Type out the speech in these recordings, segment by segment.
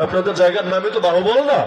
আপনাদের জায়গার নামে তো বাহুবল না।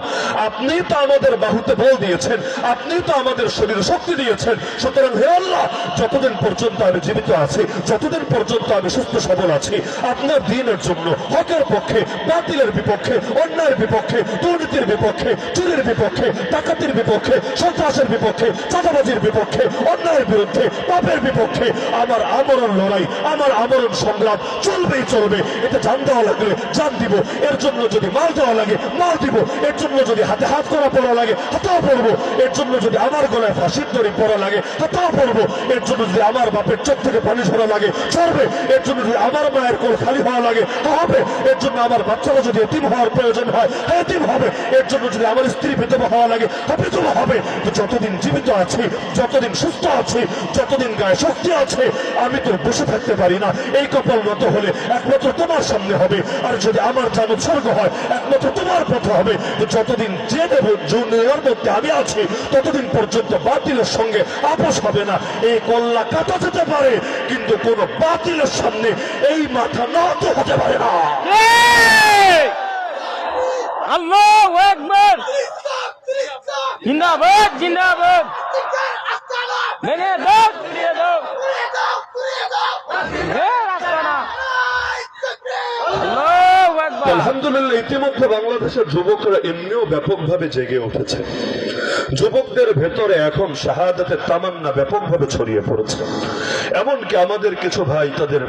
আপনি তো আমাদের বাহুতে বল দিয়েছেন, আপনি তো আমাদের শরীরে শক্তি দিয়েছেন। সুতরাং হে আল্লাহ, যতদিন পর্যন্ত আমি জীবিত আছি, যতদিন পর্যন্ত আমি সুস্থ সবল আছি, আপনার দ্বীনের জন্য, হকের পক্ষে, বাতিলের বিপক্ষে, অন্যায়ের বিপক্ষে, দুর্নীতির বিপক্ষে, চুরির বিপক্ষে, ডাকাতির বিপক্ষে, সন্ত্রাসের বিপক্ষে, চাঁদাবাজির বিপক্ষে, অন্যায়ের বিরুদ্ধে, পাপের বিপক্ষে আমার আমরণ লড়াই, আমার আমরণ সংগ্রাম চলবেই চলবে। এতে জান দেওয়া লাগলে জান দিব, এর জন্য যদি মাল দেওয়া লাগে মাল দিব, এর জন্য যদি হাতে হাত করা পড়া লাগে হাতেও পড়বো, এর জন্য যদি আমার গলায় ফাঁসির দড়ি পড়া লাগে হাতেও পড়বো, এর জন্য যদি আমার বাপের চোখ থেকে পানি ঝরা লাগে ঝরবে, এর জন্য যদি আমার মায়ের কোল খালি হওয়া লাগে হবে, এর জন্য আমার বাচ্চারা যদি এতিম হওয়ার প্রয়োজন হয় এতিম হবে, এর জন্য যদি আমার স্ত্রী বিধবা হওয়া লাগে বিধবা হবে। তো যতদিন জীবিত আছি, যতদিন সুস্থ আছি, যতদিন গায়ে শক্তি আছে, আমি তো বসে থাকতে পারি না। এই কপাল মতো হলে একমাত্র তোমার সামনে হবে, আর যদি আমার জান উৎসর্গ হয় একমাত্র তোমার পথে হবে। তো যতদিন যে দুনিয়ার মধ্যে আমি আছি ততদিন পর্যন্ত বাতিলের সঙ্গে আপোষ হবে না। এই কল্লা কাটা যেতে পারে, কিন্তু কোন বাতিলের সামনে এই মাথা নত হতে পারে না। আল্লাহু আকবার, জিন্দাবাদ জিন্দাবাদ, মেনে দাও ফিরিয়ে দাও, আল্লাহু আকবার। আলহামদুলিল্লাহ, ইতিমধ্যে বাংলাদেশের যুবকরা এমনিও ব্যাপকভাবে জেগে উঠেছে। যুবকদের ভেতরে এখন শাহাদাতের তামান্না ব্যাপকভাবে ছড়িয়ে পড়েছে। এমনকি আমাদের কিছু ভাই তাদের